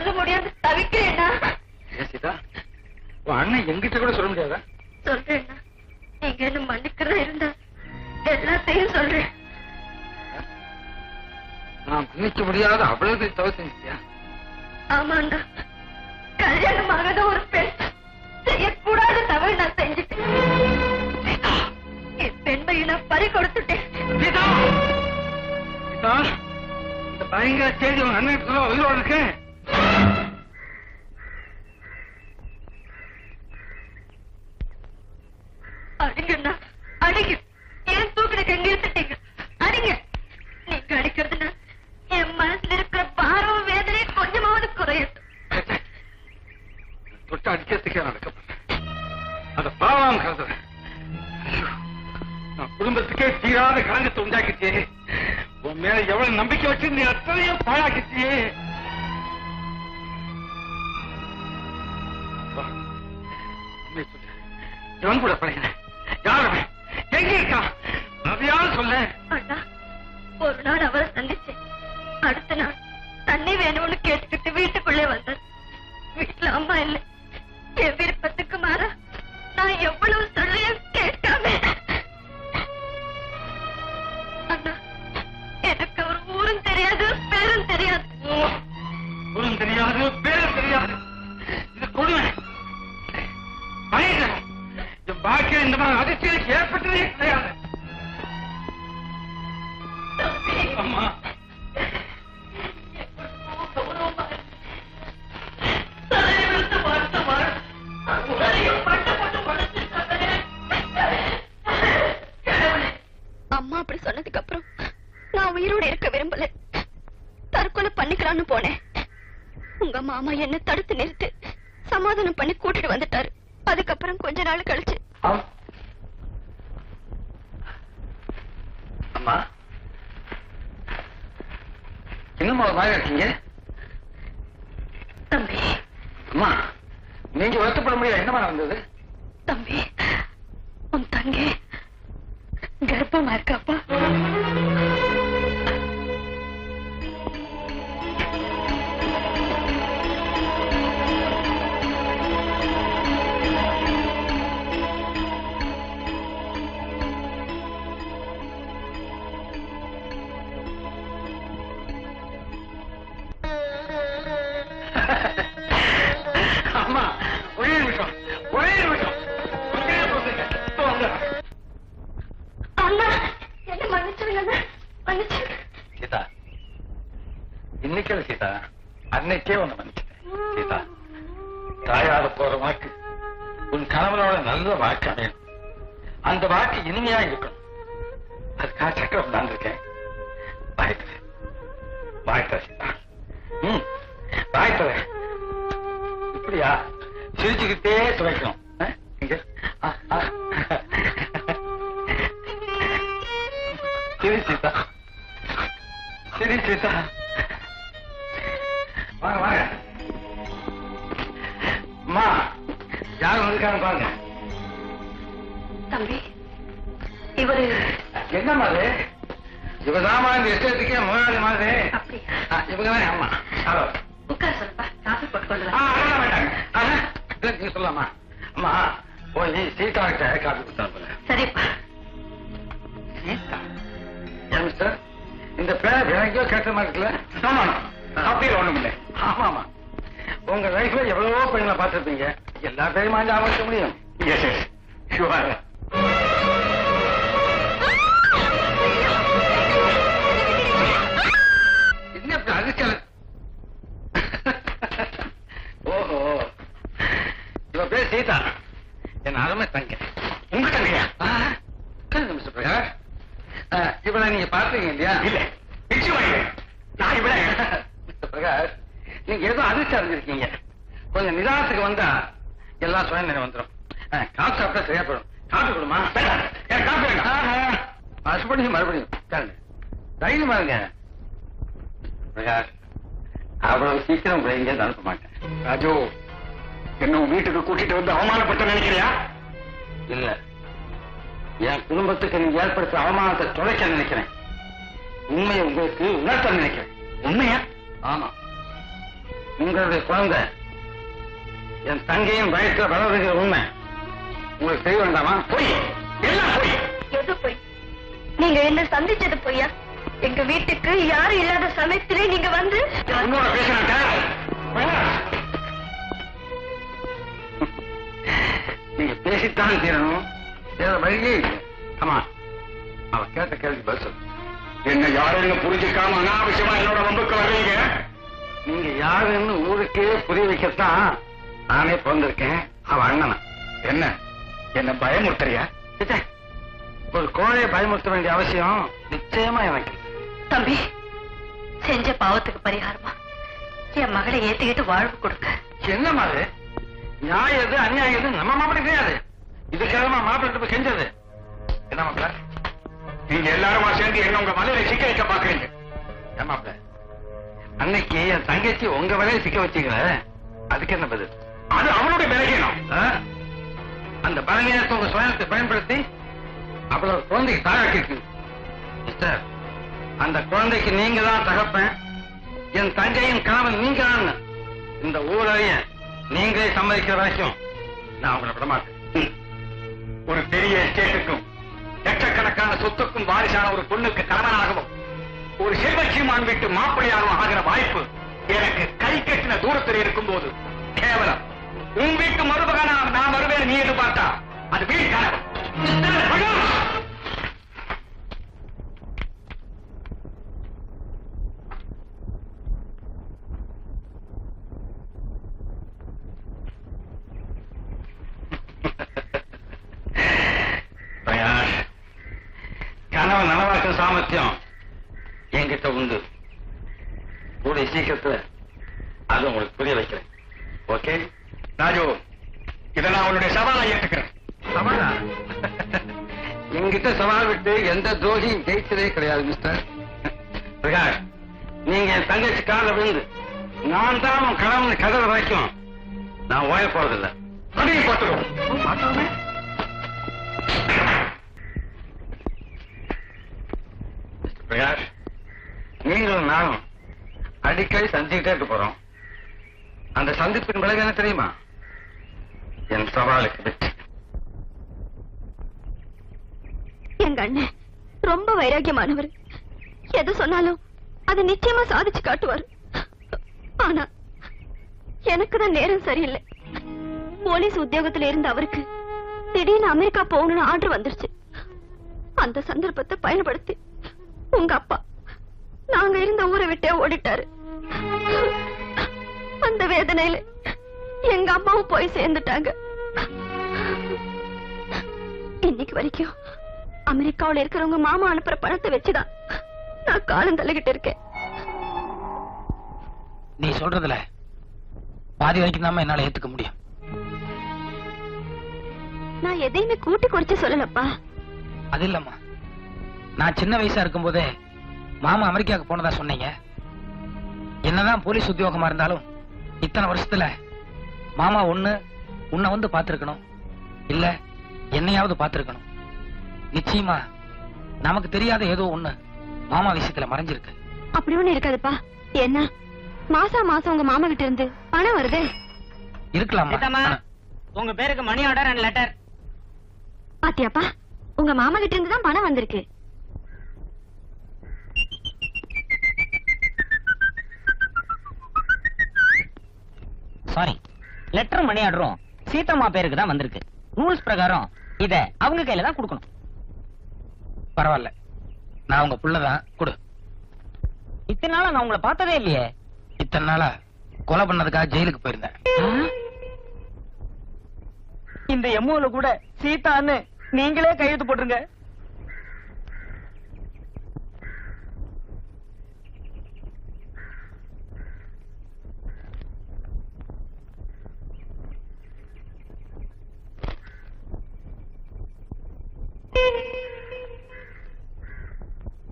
சொல்ல முடியாது தவிக்கிறேன்னா. சீதா, உன் அண்ணன் எங்கிட்ட கூட சொல்ல முடியாதா? சொல்றேன்னா, நீங்க என்ன மன்னிக்கிறதா இருந்தா எல்லாத்தையும் சொல்றேன். நான் மன்னிக்க முடியாத அவ்வளவு தவறு செஞ்சியா? ஆமாண்டா, கல்யாணமாகாத ஒரு பெண் செய்யக்கூடாத தவறு நான் செஞ்சுட்டேன். என் பெண்மையை நான் பறி கொடுத்துட்டேன். இந்த பயங்கர செய்தி உன் அண்ணன் சொல்ல உயிரோடு இருக்கேன். அடிங்கண்ணா, அடிங்க. ஏன் தூக்கினுக்கு எங்க எடுத்துட்டீங்க? அடிங்க. நீங்க அடிக்கிறதுனா என் மனசுல இருக்கிற பாரம் வேதனை கொஞ்சமாவது குறையட்டும். தொட்டு அடிக்கிறதுக்கே நடக்கப்பட்டேன். அதை பாவம் கருதுறேன். நான் குடும்பத்துக்கே தீராத கலங்கத்தை உண்டாக்கிட்டே. உன் மேல எவ்வளவு நம்பிக்கை வச்சு நீ அத்தனையும் பாழாக்கிட்டே. இவன் கூட பழகினேன். யாருமே எங்க இருக்கான்? அதையாவது சொல்ல. அண்ணா, ஒரு நாள் அவரை சந்திச்சேன். அடுத்த நாள் தண்ணி வேணும்னு கேட்டுக்கிட்டு வீட்டுக்குள்ளே வந்தார். வீட்டுல அம்மா இல்லை. என் விருப்பத்துக்கு மாற நான் எவ்வளவு சொல்லியும் கேட்காம. அண்ணா, எனக்கு அவர் ஊரும் தெரியாது, பேரும் தெரியாது. ஊரும் தெரியாது, பேரும் தெரியாது. இது கொடுமை, பயங்கரம். என் பாக்கியம் இந்த மாதிரி அதிர்ச்சிகளுக்கு ஏற்பட்டதே கிடையாது. அம்மா, அம்மா அப்படி சொன்னதுக்கு அப்புறம் நான் உயிரோடு இருக்க விரும்பல. தற்கொலை பண்ணிக்கலான்னு போனேன். உங்க மாமா என்ன தடுத்து நிறுத்து சமாதானம் பண்ணி கூட்டிட்டு வந்துட்டாரு. அதுக்கப்புறம் கொஞ்ச நாள் கழிச்சு அம்மா, இன்னும் மாதிரி இருக்கீங்க? தம்பி. அம்மா, நீங்க வருத்தப்பட முடியாது. என்னமா வந்தது? தம்பி, உன் தங்கை கர்ப்பமா இருக்காப்பா. அம்மா, ஒரே நிமிஷம், ஒரே நிமிஷம். அண்ணா, என்ன மன்னிச்சிருங்க. மன்னிச்சிருங்க. சீதா, இன்னைக்கு சீதா, அன்னைக்கே உன்னை மன்னிச்சிட்டேன். சீதா, தாயார போற வாக்கு உன் கணவனோட நல்ல வாக்கு அமையணும். அந்த வாக்கு இனிமையா இருக்கணும். அதுக்காக சக்கரம் நான் இருக்கேன். வாழ்த்துறேன், வாழ்த்துறேன் சீதா. வாழ்த்துறேன். இப்படியா சிரிச்சுக்கிட்டே துவைக்கணும். சரி சீதா, சரி சீதா. வாங்க வாங்க. அம்மா, யாரும் இருக்காங்க பாருங்க. தம்பி, இவரு என்ன மாதிரி? இவதாமா இந்த எஸ்டேட்டுக்கே முதலாளி மாதிரி. இவங்கதான் அம்மா. உட்கார சொல்லுப்பா, காஃபி போட்டு கொண்டு வேண்டாங்க. நீங்க சொல்லலாமா? அம்மா, போய் சீதா கிட்ட காஃபி கொடுத்தா. சரிப்பா. சீதா மிஸ்டர், இந்த பேர் எனக்கோ கேட்ட மாதிரி இருக்குல்ல? ஆமா, அப்படியே ஒண்ணும் இல்லை. ஆமாமா, உங்க லைஃப்ல எவ்வளவோ பெண்களை பார்த்திருப்பீங்க. எல்லா பேருமா ஞாபகம் முடியும். என்ன அதிர்ச்சி? ஓஹோ, இவ பேர் சீதா, என் அருமை தங்க. உங்க தங்கையா? மிஸ்டர் பிரகாஷ், இவளை நீங்க பாத்தீங்க இல்லையா? இல்ல, நான் இவளை. மிஸ்டர் பிரகாஷ், நீங்க ஏதோ அதிர்ச்சி அடைஞ்சிருக்கீங்க. கொஞ்சம் நிதானத்துக்கு வந்தா எல்லாம் சுய நிலை வந்துடும். காசு சாப்பிட்டா சரியா போயிடும். காசு கொடுமா? காசு வேண்டாம். மறுபடியும் தைரியமா இருங்க பிரகாஷ். அவ்வளவு சீக்கிரம் உங்களை இங்கே அனுப்ப மாட்டேன். ராஜு, என்ன வீட்டுக்கு கூட்டிட்டு வந்து அவமானப்பட்ட நினைக்கிறியா? இல்ல, என் குடும்பத்துக்கு நீங்க ஏற்படுத்த அவமானத்தை தொலைக்க நினைக்கிறேன். உண்மையை உங்களுக்கு உணர்த்த நினைக்கிறேன். உண்மையா? ஆமா. உங்களுடைய குழந்தை என் தங்கையும் வயசுல வளர்கிற உண்மை உங்களுக்கு தெரிய வேண்டாமா? போய் எல்லாம் போய். எது போய்? நீங்க என்ன சந்திச்சது பொய்யா? எங்க வீட்டுக்கு யாரும் இல்லாத சமயத்திலே நீங்க வந்து உன்னோட பேசுறாங்க. நீங்க பேசித்தான் தீரணும். வேற வழியே இல்லை. ஆமா, அவ கேட்ட கேள்வி பதில் சொல்லு. என்ன யாருன்னு புரிஞ்சுக்காம அனாவசியமா என்னோட வம்புக்கு வர்றீங்க. நீங்க யாருன்னு ஊருக்கே புரிய வைக்கத்தான் நானே பிறந்திருக்கேன். அவ அண்ணனா என்ன பயமுறுத்துறியா? ஒரு கோழையை பயமுறுத்த வேண்டிய அவசியம் நிச்சயமா எனக்கு. தம்பி, செஞ்ச பாவத்துக்கு பரிகாரமா என் மகளை ஏத்துக்கிட்டு வாழ்வு கொடுக்க. என்ன மாதிரி நியாயம் எது அநியாயம் எது நம்ம மாப்பிள்ளை கிடையாது. இதுக்காக மாப்பிள்ளை செஞ்சது என்ன மாப்பிள்ள? நீங்க எல்லாருமா சேர்ந்து என்ன உங்க மலையில சிக்க வைக்க பாக்குறீங்க. ஏன் மாப்பிள்ள, அன்னைக்கு என் தங்கச்சி உங்க வலையை சிக்க வச்சீங்கள, அதுக்கு என்ன பதில்? அது அவனுடைய பலகீனம். அந்த பலகீனத்தை உங்க சுயத்தை பயன்படுத்தி அவ்வளவு குழந்தைக்கு தாயாக்கிருக்கு. மிஸ்டர், அந்த குழந்தைக்கு நீங்க தான் தகப்பன், என் தங்கையின் கணவன் நீங்க தான். இந்த ஊரைய நீங்களே சம்மதிக்கிற வரைக்கும் நான் உங்களை விட மாட்டேன். ஒரு பெரிய எஸ்டேட்டுக்கும் லட்சக்கணக்கான சொத்துக்கும் வாரிசான ஒரு பொண்ணுக்கு கணவனாகவும் ஒரு செல்வச்சிமான் வீட்டு மாப்பிள்ளையாகவும் ஆகிற வாய்ப்பு எனக்கு கை கட்டின தூரத்தில் இருக்கும் போது கேவலம் உன் வீட்டு மருமகனா நான் வருவேன் நீ எதிர்பார்த்தா அது வீடு கனவு. கனவு நனவாக்கும் சாமர்த்தியம் என்கிட்ட உண்டு. கூடிய சீக்கிரத்துல அது உங்களுக்கு புரிய வைக்கிறேன். ஓகே ராஜு, இதை நான் உன்னுடைய சவாலை ஏற்றுக்கிறேன். சவாலா? என்கிட்ட சவால் விட்டு எந்த துரோகியும் ஜெயிச்சதே கிடையாது மிஸ்டர் பிரகாஷ். நீங்க என் தங்கச்சி கால விழுந்து நான் தான் உன் கணவன் கதற வரைக்கும் நான் ஓய போறதில்லை. அதையும் பார்த்துருவோம். பிரகாஷ், நீங்களும் நானும் அடிக்கடி சந்திக்கிட்டே இருக்க போறோம். அந்த சந்திப்பின் விளைவு என்ன தெரியுமா? என் சவாலுக்கு வெற்றி. எங்க அண்ணன் ரொம்ப வைராக்கியமானவர். எது சொன்னாலும் அதை நிச்சயமா சாதிச்சு காட்டுவார். ஆனா எனக்கு தான் நேரம் சரியில்லை. போலீஸ் உத்தியோகத்துல இருந்த அவருக்கு திடீர்னு அமெரிக்கா போகணும்னு ஆர்டர் வந்துருச்சு. அந்த சந்தர்ப்பத்தை பயன்படுத்தி உங்க அப்பா நாங்க இருந்த ஊரை விட்டே ஓடிட்டாரு. அந்த வேதனையில எங்க அம்மாவும் போய் சேர்ந்துட்டாங்க. இன்னைக்கு வரைக்கும் அமெரிக்காவில் இருக்கிறவங்க மாமா அனுப்புற பணத்தை வச்சுதான் நான் காலம் தள்ளிக்கிட்டு இருக்கேன். நீ சொல்றதுல பாதி வரைக்கும் தான் என்னால ஏத்துக்க முடியும். நான் எதையுமே கூட்டி குறைச்சு சொல்லலப்பா. அது இல்லம்மா, நான் சின்ன வயசா இருக்கும் போதே மாமா அமெரிக்காவுக்கு போனதா சொன்னீங்க. என்னதான் போலீஸ் உத்தியோகமா இருந்தாலும் இத்தனை வருஷத்துல மாமா உன்னை வந்து பாத்துருக்கணும், இல்ல என்னையாவது பாத்துருக்கணும். நிச்சயமா நமக்கு தெரியாத ஏதோ ஒண்ணு மாமா விஷயத்துல மறைஞ்சிருக்கு. அப்படி ஒண்ணு இருக்காதுப்பா. என்ன மாசம் உங்க மாமா கிட்ட இருந்து பணம் வருது? இருக்கலாமா? உங்க பேருக்கு மணி ஆர்டர் அண்ட் லெட்டர். பாத்தியாப்பா, உங்க மாமா கிட்ட இருந்து தான் பணம் வந்திருக்கு. சாரி, லெட்டர் மணி ஆர்டரும் சீதம்மா பேருக்கு தான் வந்திருக்கு. ரூல்ஸ் பிரகாரம் இத அவங்க கையில தான் கொடுக்கணும். பரவாயில்ல, நான் உங்க புள்ளதான், கொடு. இத்தனை நாளா நான் உங்களை பார்த்ததே இல்லையே. இத்தனை நாளா கொலை பண்ணதுக்காக ஜெயிலுக்கு போயிருந்தேன். இந்த எம்ஓல கூட சீதான்னு நீங்களே கையெழுத்து போட்டுருங்க.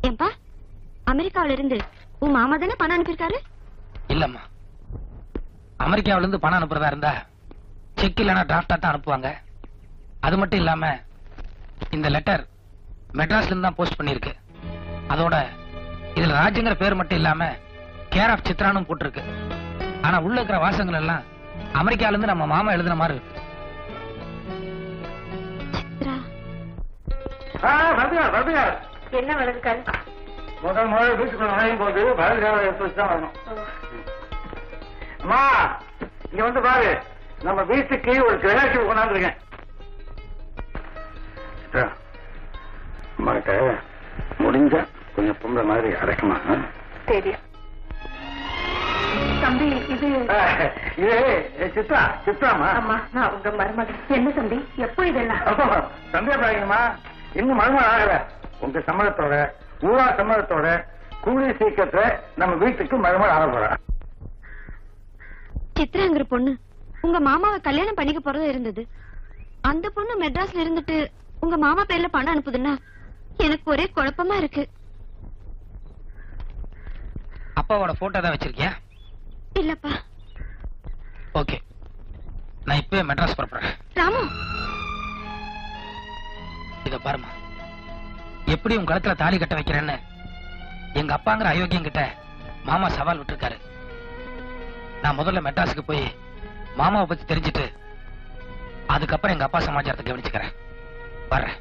ஏன்பா, அமெரிக்காவில இருந்து உன் மாமா தானே பணம் அனுப்பியிருக்காரு? இல்லம்மா, அமெரிக்காவில இருந்து பணம் அனுப்புறதா இருந்தா செக் இல்லைன்னா டிராஃப்டா தான் அனுப்புவாங்க. அது மட்டும் இல்லாம இந்த லெட்டர் மெட்ராஸ்ல இருந்து தான் போஸ்ட் பண்ணிருக்கு. அதோட இதுல ராஜுங்கிற பேர் மட்டும் இல்லாம கேர் ஆஃப் சித்ரானும் போட்டிருக்கு. ஆனா உள்ள இருக்கிற வாசகங்கள் எல்லாம் அமெரிக்கால இருந்து நம்ம மாமா எழுதின மாதிரி இருக்கு. சித்ரா, என்ன வளர்க்காது? முதல் வீட்டுக்குள்ள நுழையும் போது வலதுகால எடுத்து வச்சுதான் வரணும். அம்மா இங்க வந்து பாரு, நம்ம வீட்டுக்கு ஒரு கிராட்சி கொண்டாந்துருக்கேன். அம்மாட்ட முடிஞ்ச கொஞ்சம் பொம்பளை மாதிரி அடைக்குமா? சரி தம்பி, இது சித்ராமா? ஆமா, நான் உங்க மருமகள். என்ன தம்பி, எப்போ இதெல்லாம்? சந்தேகமா? இன்னும் மருமகள் ஆகல. உங்க சம்மதத்தோட, ஊரா சம்மதத்தோட கூலி சீக்கிரத்துல நம்ம வீட்டுக்கு மருமகள் ஆக போறா. சித்ராங்கிற பொண்ணு உங்க மாமாவை கல்யாணம் பண்ணிக்க போறது இருந்தது. அந்த பொண்ணு மெட்ராஸ்ல இருந்துட்டு உங்க மாமா பேர்ல பணம் அனுப்புதுன்னா எனக்கு ஒரே குழப்பமா இருக்கு. அப்பாவோட போட்டோ தான் வச்சிருக்கியா? இல்லப்பா. ஓகே, நான் இப்பவே மெட்ராஸ் புறப்படுறேன். ராமு, இத பாருமா, எப்படி உன் கழுத்துல தாலி கட்ட வைக்கிறேன்னு எங்க அப்பாங்கிற அயோக்கியம் கிட்ட மாமா சவால் விட்டுருக்காரு. நான் முதல்ல மெட்ராஸுக்கு போய் மாமாவை பத்தி தெரிஞ்சுட்டு அதுக்கப்புறம் எங்க அப்பா சமாச்சாரத்தை கவனிச்சுக்கிறேன். வர்றேன்.